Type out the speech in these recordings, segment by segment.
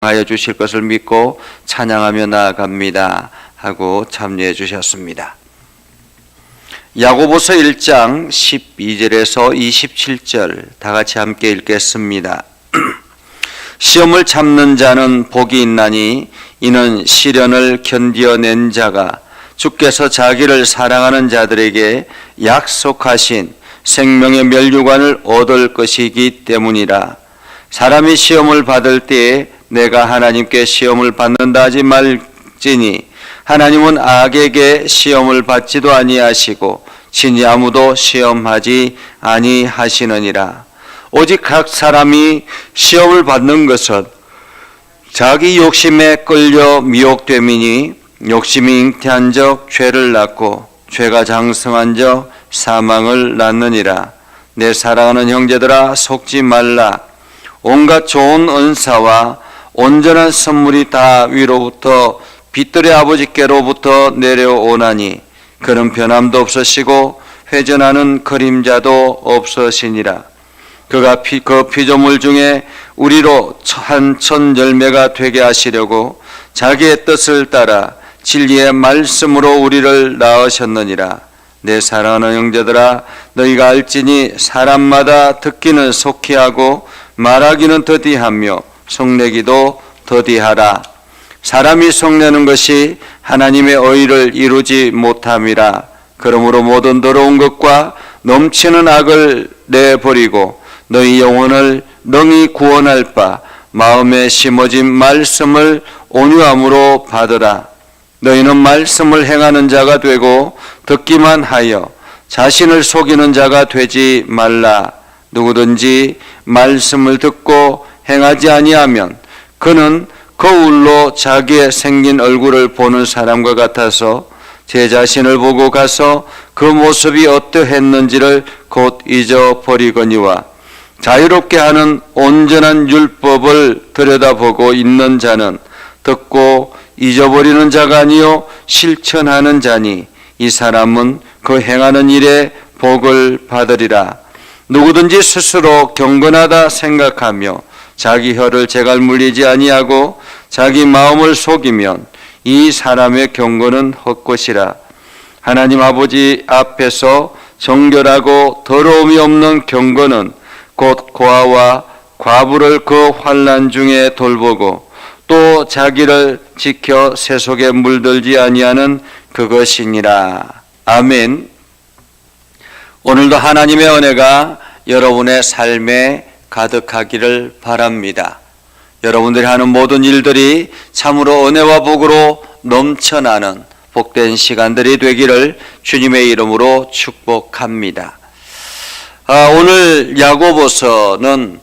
허락하여 주실 것을 믿고 찬양하며 나아갑니다 하고 참여해 주셨습니다. 야고보서 1장 12절에서 27절 다 같이 함께 읽겠습니다. 시험을 참는 자는 복이 있나니 이는 시련을 견디어낸 자가 주께서 자기를 사랑하는 자들에게 약속하신 생명의 멸류관을 얻을 것이기 때문이라. 사람이 시험을 받을 때에 내가 하나님께 시험을 받는다 하지 말지니 하나님은 악에게 시험을 받지도 아니하시고 친히 아무도 시험하지 아니하시느니라. 오직 각 사람이 시험을 받는 것은 자기 욕심에 끌려 미혹됨이니 욕심이 잉태한 적 죄를 낳고 죄가 장성한 적 사망을 낳느니라. 내 사랑하는 형제들아 속지 말라. 온갖 좋은 은사와 온전한 선물이 다 위로부터 빛들의 아버지께로부터 내려오나니 그는 변함도 없으시고 회전하는 그림자도 없으시니라. 그가 그 피조물 중에 우리로 한 천 열매가 되게 하시려고 자기의 뜻을 따라 진리의 말씀으로 우리를 낳으셨느니라. 내 사랑하는 형제들아 너희가 알지니 사람마다 듣기는 속히 하고 말하기는 더디하며 속내기도 더디하라. 사람이 속내는 것이 하나님의 의를 이루지 못함이라. 그러므로 모든 더러운 것과 넘치는 악을 내버리고 너희 영혼을 능히 구원할 바 마음에 심어진 말씀을 온유함으로 받으라. 너희는 말씀을 행하는 자가 되고 듣기만 하여 자신을 속이는 자가 되지 말라. 누구든지 말씀을 듣고 행하지 아니하면 그는 거울로 자기의 생긴 얼굴을 보는 사람과 같아서 제 자신을 보고 가서 그 모습이 어떠했는지를 곧 잊어버리거니와 자유롭게 하는 온전한 율법을 들여다보고 있는 자는 듣고 잊어버리는 자가 아니요 실천하는 자니 이 사람은 그 행하는 일에 복을 받으리라. 누구든지 스스로 경건하다 생각하며 자기 혀를 제갈 물리지 아니하고 자기 마음을 속이면 이 사람의 경건은 헛것이라. 하나님 아버지 앞에서 정결하고 더러움이 없는 경건은 곧 고아와 과부를 그 환난 중에 돌보고 또 자기를 지켜 세속에 물들지 아니하는 그것이니라. 아멘. 오늘도 하나님의 은혜가 여러분의 삶에 가득하기를 바랍니다. 여러분들이 하는 모든 일들이 참으로 은혜와 복으로 넘쳐나는 복된 시간들이 되기를 주님의 이름으로 축복합니다. 오늘 야고보서는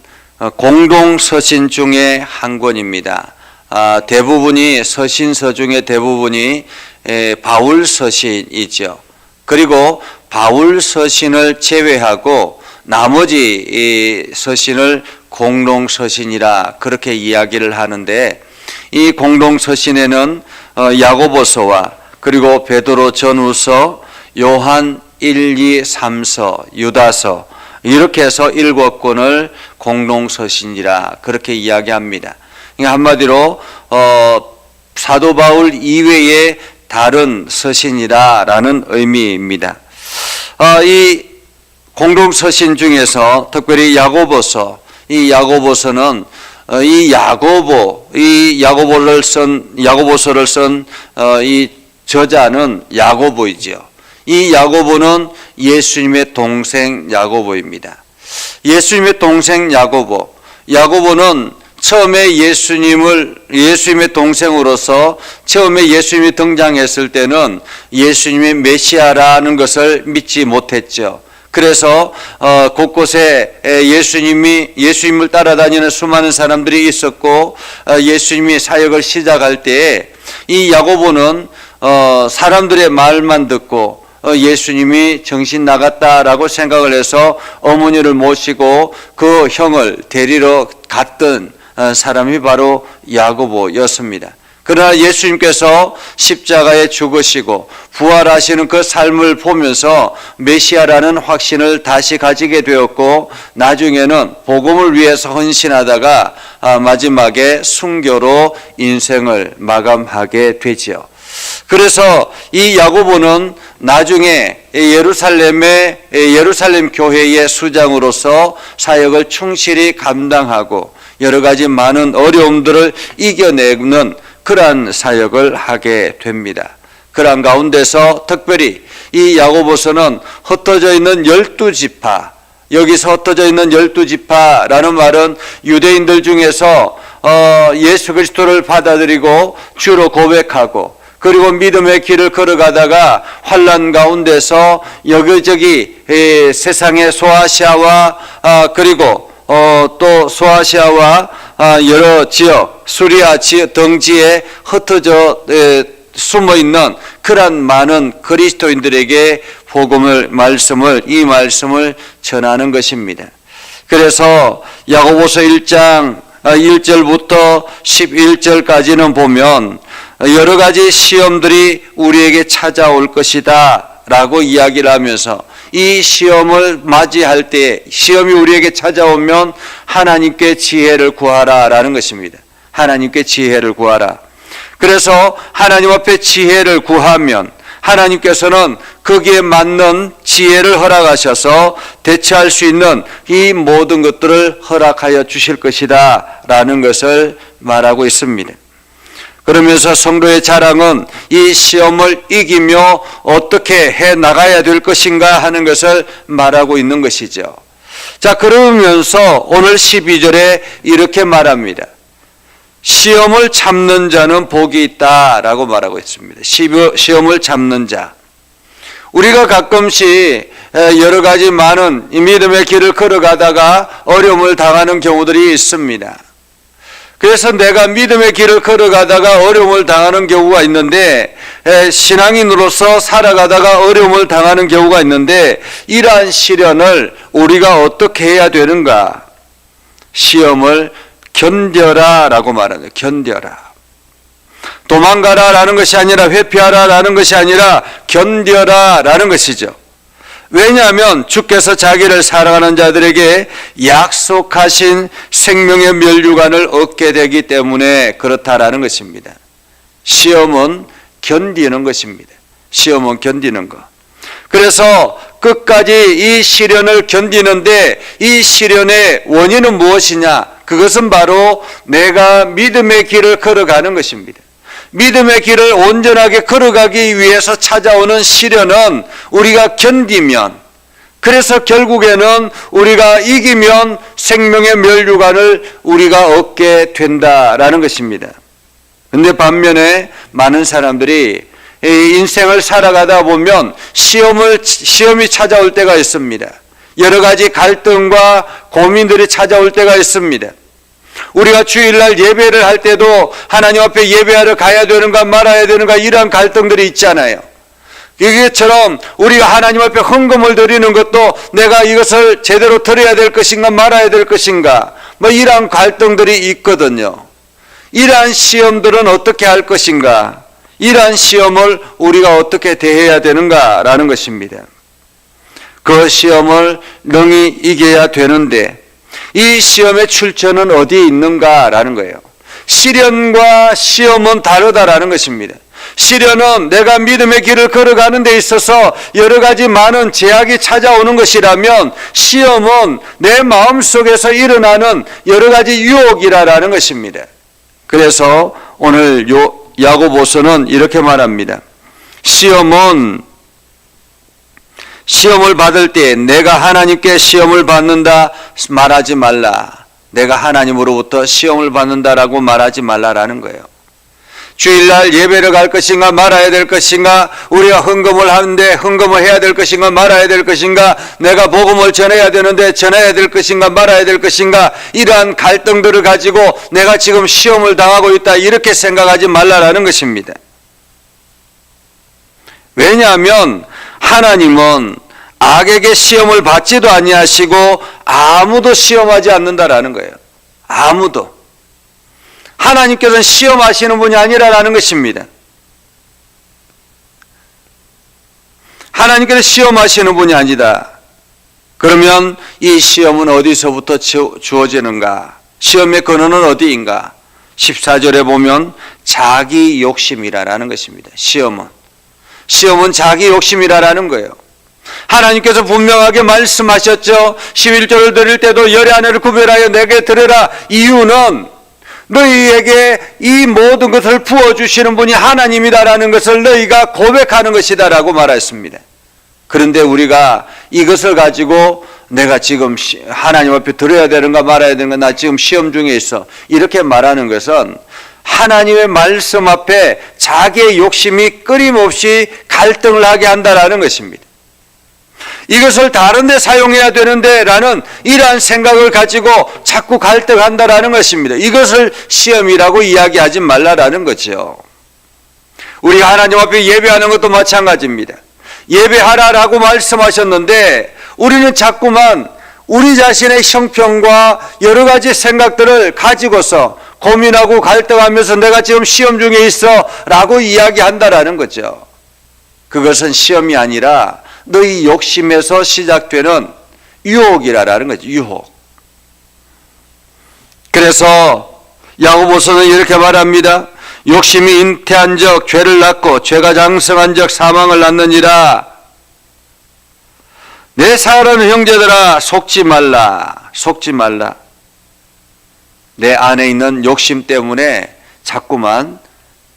공동서신 중에 한 권입니다. 대부분이 서신서 중에 대부분이 바울 서신이죠. 그리고 바울 서신을 제외하고 나머지 서신을 공동서신이라 그렇게 이야기를 하는데 이 공동서신에는 야고보서와 그리고 베드로 전후서, 요한 1, 2, 3서, 유다서 이렇게 해서 7권을 공동서신이라 그렇게 이야기합니다. 한마디로 사도 바울 이외의 다른 서신이라는 의미입니다. 이 공동서신 중에서 특별히 야고보서, 이 야고보서는 이 야고보서를 쓴 이 저자는 야고보이죠. 이 야고보는 예수님의 동생 야고보입니다. 예수님의 동생 야고보는 처음에 예수님의 동생으로서 처음에 예수님이 등장했을 때는 예수님이 메시아라는 것을 믿지 못했죠. 그래서 곳곳에 예수님을 따라다니는 수많은 사람들이 있었고 예수님이 사역을 시작할 때에 이 야고보는 사람들의 말만 듣고 예수님이 정신 나갔다라고 생각을 해서 어머니를 모시고 그 형을 데리러 갔던 사람이 바로 야고보였습니다. 그러나 예수님께서 십자가에 죽으시고 부활하시는 그 삶을 보면서 메시아라는 확신을 다시 가지게 되었고, 나중에는 복음을 위해서 헌신하다가 마지막에 순교로 인생을 마감하게 되지요. 그래서 이 야고보는 나중에 예루살렘 교회의 수장으로서 사역을 충실히 감당하고 여러 가지 많은 어려움들을 이겨내는 그러한 사역을 하게 됩니다. 그러한 가운데서 특별히 이 야고보서는 흩어져 있는 12지파, 여기서 흩어져 있는 12지파라는 말은 유대인들 중에서 예수 그리스도를 받아들이고 주로 고백하고 그리고 믿음의 길을 걸어가다가 환난 가운데서 여기저기 세상의 소아시아와 그리고 또 소아시아와 여러 지역, 수리아 지역 등지에 흩어져 숨어 있는 그러한 많은 그리스도인들에게 이 말씀을 전하는 것입니다. 그래서 야고보서 1장 1절부터 11절까지는 보면 여러 가지 시험들이 우리에게 찾아올 것이다 라고 이야기를 하면서 이 시험을 맞이할 때, 시험이 우리에게 찾아오면 하나님께 지혜를 구하라 라는 것입니다. 하나님께 지혜를 구하라. 그래서 하나님 앞에 지혜를 구하면 하나님께서는 거기에 맞는 지혜를 허락하셔서 대처할 수 있는 이 모든 것들을 허락하여 주실 것이다 라는 것을 말하고 있습니다. 그러면서 성도의 자랑은 이 시험을 이기며 어떻게 해 나가야 될 것인가 하는 것을 말하고 있는 것이죠. 자, 그러면서 오늘 12절에 이렇게 말합니다. 시험을 참는 자는 복이 있다라고 말하고 있습니다. 시험을 참는 자. 우리가 가끔씩 여러 가지 많은 믿음의 길을 걸어가다가 어려움을 당하는 경우들이 있습니다. 그래서 내가 믿음의 길을 걸어가다가 어려움을 당하는 경우가 있는데, 신앙인으로서 살아가다가 어려움을 당하는 경우가 있는데, 이러한 시련을 우리가 어떻게 해야 되는가? 시험을 견뎌라 라고 말하는, 견뎌라. 도망가라 라는 것이 아니라, 회피하라 라는 것이 아니라 견뎌라 라는 것이죠. 왜냐하면 주께서 자기를 사랑하는 자들에게 약속하신 생명의 면류관을 얻게 되기 때문에 그렇다라는 것입니다. 시험은 견디는 것입니다. 시험은 견디는 것. 그래서 끝까지 이 시련을 견디는데 이 시련의 원인은 무엇이냐? 그것은 바로 내가 믿음의 길을 걸어가는 것입니다. 믿음의 길을 온전하게 걸어가기 위해서 찾아오는 시련은 우리가 견디면, 그래서 결국에는 우리가 이기면 생명의 면류관을 우리가 얻게 된다라는 것입니다. 그런데 반면에 많은 사람들이 인생을 살아가다 보면 시험이 찾아올 때가 있습니다. 여러 가지 갈등과 고민들이 찾아올 때가 있습니다. 우리가 주일날 예배를 할 때도 하나님 앞에 예배하러 가야 되는가 말아야 되는가 이러한 갈등들이 있잖아요. 이것처럼 우리가 하나님 앞에 헌금을 드리는 것도 내가 이것을 제대로 드려야 될 것인가 말아야 될 것인가 이러한 갈등들이 있거든요. 이러한 시험들은 어떻게 할 것인가, 이러한 시험을 우리가 어떻게 대해야 되는가라는 것입니다. 그 시험을 능히 이겨야 되는데 이 시험의 출처는 어디에 있는가라는 거예요. 시련과 시험은 다르다라는 것입니다. 시련은 내가 믿음의 길을 걸어가는 데 있어서 여러 가지 많은 제약이 찾아오는 것이라면, 시험은 내 마음속에서 일어나는 여러 가지 유혹이라는 것입니다. 그래서 오늘 야고보서는 이렇게 말합니다. 시험을 받을 때 내가 하나님께 시험을 받는다 말하지 말라. 내가 하나님으로부터 시험을 받는다라고 말하지 말라라는 거예요. 주일날 예배를 갈 것인가 말아야 될 것인가, 우리가 헌금을 하는데 헌금을 해야 될 것인가 말아야 될 것인가, 내가 복음을 전해야 되는데 전해야 될 것인가 말아야 될 것인가, 이러한 갈등들을 가지고 내가 지금 시험을 당하고 있다 이렇게 생각하지 말라라는 것입니다. 왜냐하면 하나님은 악에게 시험을 받지도 아니하시고 아무도 시험하지 않는다라는 거예요. 아무도. 하나님께서는 시험하시는 분이 아니라는 것입니다. 하나님께서 시험하시는 분이 아니다. 그러면 이 시험은 어디서부터 주어지는가? 시험의 근원은 어디인가? 14절에 보면 자기 욕심이라는 것입니다. 시험은 자기 욕심이라는 거예요. 하나님께서 분명하게 말씀하셨죠. 11조를 드릴 때도 열의 아내를 구별하여 내게 드려라. 이유는 너희에게 이 모든 것을 부어주시는 분이 하나님이다라는 것을 너희가 고백하는 것이다라고 말했습니다. 그런데 우리가 이것을 가지고 내가 지금 하나님 앞에 드려야 되는가 말아야 되는가, 나 지금 시험 중에 있어, 이렇게 말하는 것은 하나님의 말씀 앞에 자기의 욕심이 끊임없이 갈등을 하게 한다라는 것입니다. 이것을 다른 데 사용해야 되는데 라는 이러한 생각을 가지고 자꾸 갈등한다라는 것입니다. 이것을 시험이라고 이야기하지 말라라는 거죠. 우리가 하나님 앞에 예배하는 것도 마찬가지입니다. 예배하라라고 말씀하셨는데 우리는 자꾸만 우리 자신의 형평과 여러 가지 생각들을 가지고서 고민하고 갈등하면서 내가 지금 시험 중에 있어 라고 이야기한다라는 거죠. 그것은 시험이 아니라 너희 욕심에서 시작되는 유혹이라는 거죠. 유혹. 그래서 야고보서는 이렇게 말합니다. 욕심이 잉태한 적 죄를 낳고 죄가 장성한 적 사망을 낳느니라. 내 사랑하는 형제들아, 속지 말라. 내 안에 있는 욕심 때문에 자꾸만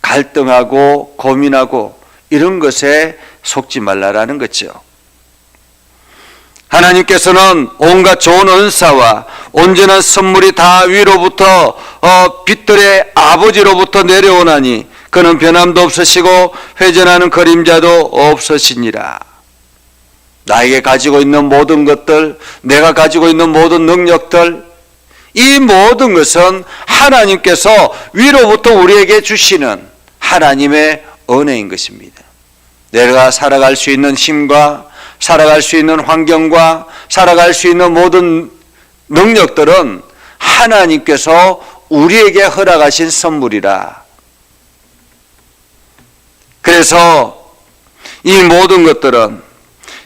갈등하고 고민하고 이런 것에 속지 말라라는 거죠. 하나님께서는 온갖 좋은 은사와 온전한 선물이 다 위로부터 빛들의 아버지로부터 내려오나니 그는 변함도 없으시고 회전하는 그림자도 없으시니라. 나에게 가지고 있는 모든 것들, 내가 가지고 있는 모든 능력들, 이 모든 것은 하나님께서 위로부터 우리에게 주시는 하나님의 은혜인 것입니다. 내가 살아갈 수 있는 힘과 살아갈 수 있는 환경과 살아갈 수 있는 모든 능력들은 하나님께서 우리에게 허락하신 선물이라. 그래서 이 모든 것들은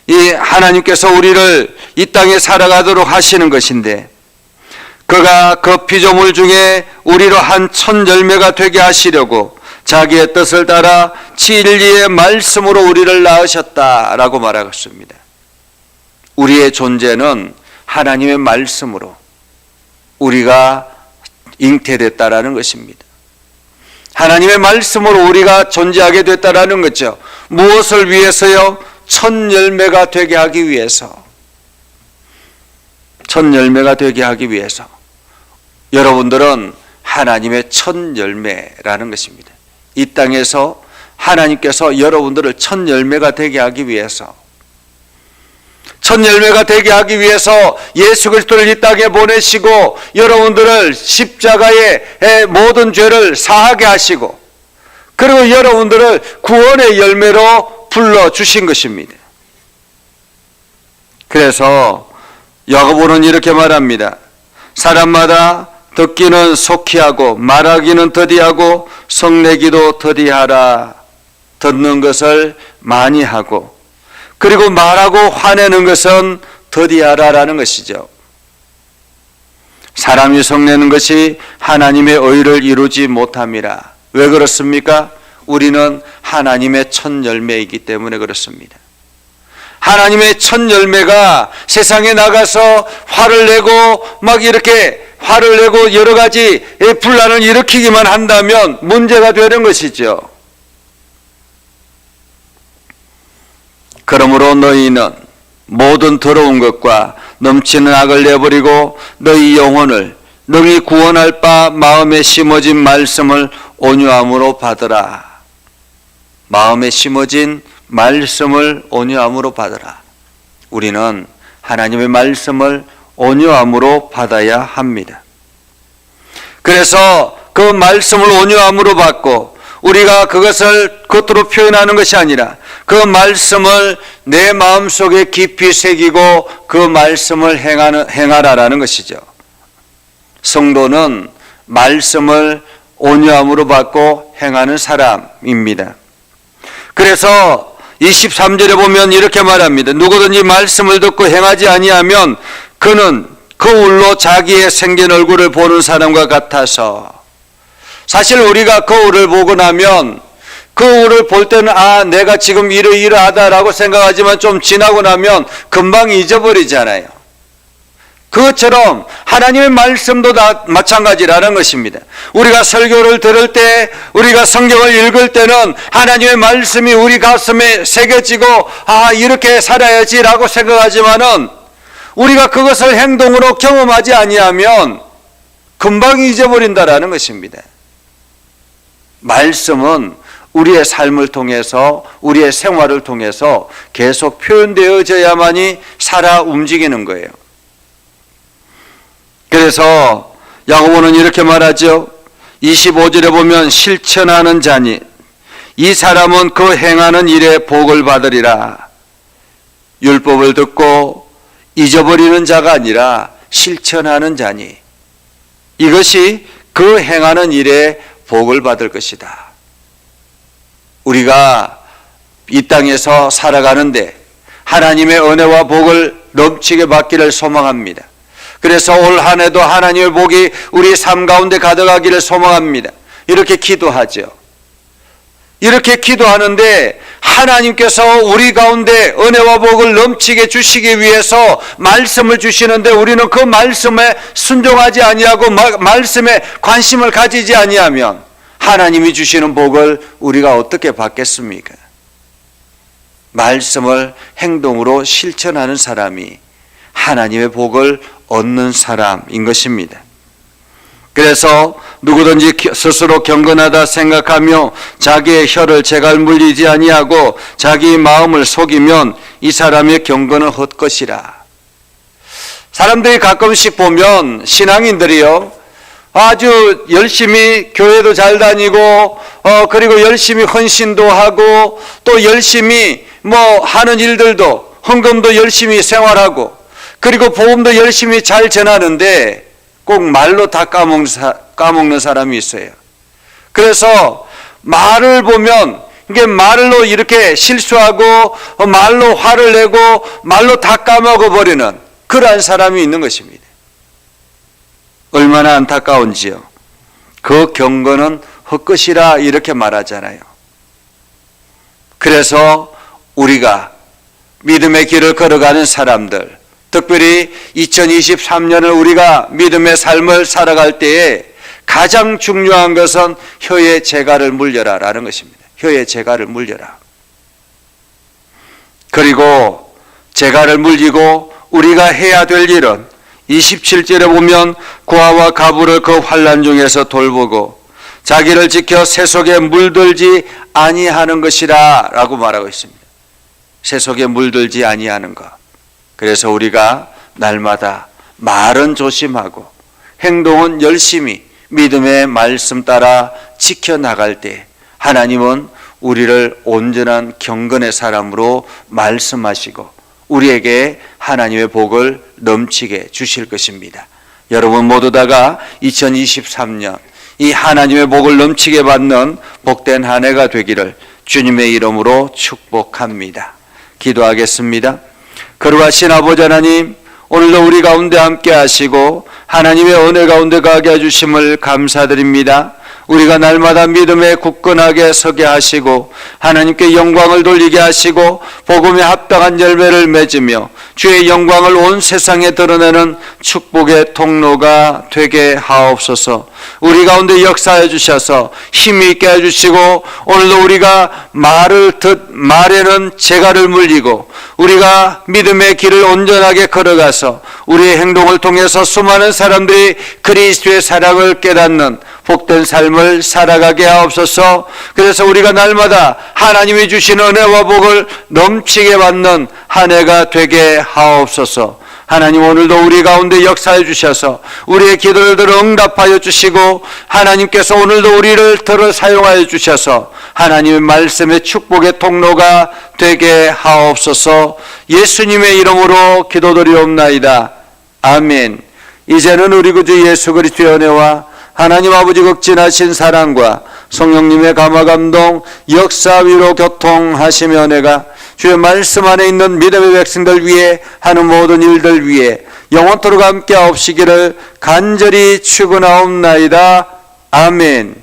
이 하나님께서 우리를 이 땅에 살아가도록 하시는 것인데 그가 그 피조물 중에 우리로 한 첫 열매가 되게 하시려고 자기의 뜻을 따라 진리의 말씀으로 우리를 낳으셨다라고 말하겠습니다. 우리의 존재는 하나님의 말씀으로 우리가 잉태됐다라는 것입니다. 하나님의 말씀으로 우리가 존재하게 됐다라는 거죠. 무엇을 위해서요? 첫 열매가 되게 하기 위해서. 첫 열매가 되게 하기 위해서. 여러분들은 하나님의 첫 열매라는 것입니다. 이 땅에서 하나님께서 여러분들을 첫 열매가 되게 하기 위해서, 첫 열매가 되게 하기 위해서 예수 그리스도를 이 땅에 보내시고 여러분들을 십자가의 모든 죄를 사하게 하시고 그리고 여러분들을 구원의 열매로 불러주신 것입니다. 그래서 야고보는 이렇게 말합니다. 사람마다 듣기는 속히 하고 말하기는 더디하고 성내기도 더디하라. 듣는 것을 많이 하고 그리고 말하고 화내는 것은 더디하라라는 것이죠. 사람이 성내는 것이 하나님의 의를 이루지 못함이라. 왜 그렇습니까? 우리는 하나님의 첫 열매이기 때문에 그렇습니다. 하나님의 첫 열매가 세상에 나가서 화를 내고 막 이렇게 화를 내고 여러 가지 분란을 일으키기만 한다면 문제가 되는 것이죠. 그러므로 너희는 모든 더러운 것과 넘치는 악을 내버리고 너희 영혼을 능히 구원할 바 마음에 심어진 말씀을 온유함으로 받으라. 마음에 심어진 말씀을 온유함으로 받으라. 우리는 하나님의 말씀을 온유함으로 받아야 합니다. 그래서 그 말씀을 온유함으로 받고 우리가 그것을 겉으로 표현하는 것이 아니라 그 말씀을 내 마음속에 깊이 새기고 그 말씀을 행하라라는 것이죠. 성도는 말씀을 온유함으로 받고 행하는 사람입니다. 그래서 23절에 보면 이렇게 말합니다. 누구든지 말씀을 듣고 행하지 아니하면 그는 거울로 자기의 생긴 얼굴을 보는 사람과 같아서, 사실 우리가 거울을 보고 나면 거울을 볼 때는 내가 지금 이러이러하다라고 생각하지만 좀 지나고 나면 금방 잊어버리잖아요. 그것처럼 하나님의 말씀도 다 마찬가지라는 것입니다. 우리가 설교를 들을 때, 우리가 성경을 읽을 때는 하나님의 말씀이 우리 가슴에 새겨지고 이렇게 살아야지라고 생각하지만은 우리가 그것을 행동으로 경험하지 아니하면 금방 잊어버린다라는 것입니다. 말씀은 우리의 삶을 통해서, 우리의 생활을 통해서 계속 표현되어져야만이 살아 움직이는 거예요. 그래서 야고보는 이렇게 말하죠. 25절에 보면 실천하는 자니 이 사람은 그 행하는 일에 복을 받으리라. 율법을 듣고 잊어버리는 자가 아니라 실천하는 자니 이것이 그 행하는 일에 복을 받을 것이다. 우리가 이 땅에서 살아가는데 하나님의 은혜와 복을 넘치게 받기를 소망합니다. 그래서 올 한 해도 하나님의 복이 우리 삶 가운데 가득하기를 소망합니다. 이렇게 기도하죠. 이렇게 기도하는데 하나님께서 우리 가운데 은혜와 복을 넘치게 주시기 위해서 말씀을 주시는데 우리는 그 말씀에 순종하지 아니하고 말씀에 관심을 가지지 아니하면 하나님이 주시는 복을 우리가 어떻게 받겠습니까? 말씀을 행동으로 실천하는 사람이 하나님의 복을 얻는 사람인 것입니다. 그래서 누구든지 스스로 경건하다 생각하며 자기의 혀를 제갈 물리지 아니하고 자기 마음을 속이면 이 사람의 경건은 헛것이라. 사람들이 가끔씩 보면 신앙인들이요, 아주 열심히 교회도 잘 다니고 그리고 열심히 헌신도 하고 또 열심히 하는 일들도 헌금도 열심히 생활하고 그리고 복음도 열심히 잘 전하는데 꼭 말로 다 까먹는 사람이 있어요. 그래서 말을 보면 이게 말로 이렇게 실수하고 말로 화를 내고 말로 다 까먹어 버리는 그러한 사람이 있는 것입니다. 얼마나 안타까운지요. 그 경건은 헛것이라 이렇게 말하잖아요. 그래서 우리가 믿음의 길을 걸어가는 사람들, 특별히 2023년을 우리가 믿음의 삶을 살아갈 때에 가장 중요한 것은 혀의 재갈을 물려라 라는 것입니다. 혀의 재갈을 물려라. 그리고 재갈을 물리고 우리가 해야 될 일은 27절에 보면 고아와 가부를 그 환난 중에서 돌보고 자기를 지켜 새 속에 물들지 아니하는 것이라 라고 말하고 있습니다. 새 속에 물들지 아니하는 것. 그래서 우리가 날마다 말은 조심하고 행동은 열심히 믿음의 말씀 따라 지켜나갈 때 하나님은 우리를 온전한 경건의 사람으로 말씀하시고 우리에게 하나님의 복을 넘치게 주실 것입니다. 여러분 모두 다가 2023년 이 하나님의 복을 넘치게 받는 복된 한 해가 되기를 주님의 이름으로 축복합니다. 기도하겠습니다. 거룩하신 아버지 하나님, 오늘도 우리 가운데 함께 하시고 하나님의 은혜 가운데 가게 해주심을 감사드립니다. 우리가 날마다 믿음에 굳건하게 서게 하시고 하나님께 영광을 돌리게 하시고 복음에 합당한 열매를 맺으며 주의 영광을 온 세상에 드러내는 축복의 통로가 되게 하옵소서. 우리 가운데 역사해 주셔서 힘이 있게 해주시고 오늘도 우리가 말에는 재갈을 물리고 우리가 믿음의 길을 온전하게 걸어가서 우리의 행동을 통해서 수많은 사람들이 그리스도의 사랑을 깨닫는 복된 삶을 살아가게 하옵소서. 그래서 우리가 날마다 하나님이 주신 은혜와 복을 넘치게 받는 한 해가 되게 하옵소서. 하나님 오늘도 우리 가운데 역사해 주셔서 우리의 기도를 들어 응답하여 주시고 하나님께서 오늘도 우리를 들어 사용하여 주셔서 하나님의 말씀의 축복의 통로가 되게 하옵소서. 예수님의 이름으로 기도드리옵나이다. 아멘. 이제는 우리 구주 예수 그리스도의 은혜와 하나님 아버지 극진하신 사랑과 성령님의 감화 감동 역사 위로 교통하시며 내가 주의 말씀 안에 있는 믿음의 백성들 위해 하는 모든 일들 위해 영원토록 함께 하옵시기를 간절히 축원하옵나이다. 아멘.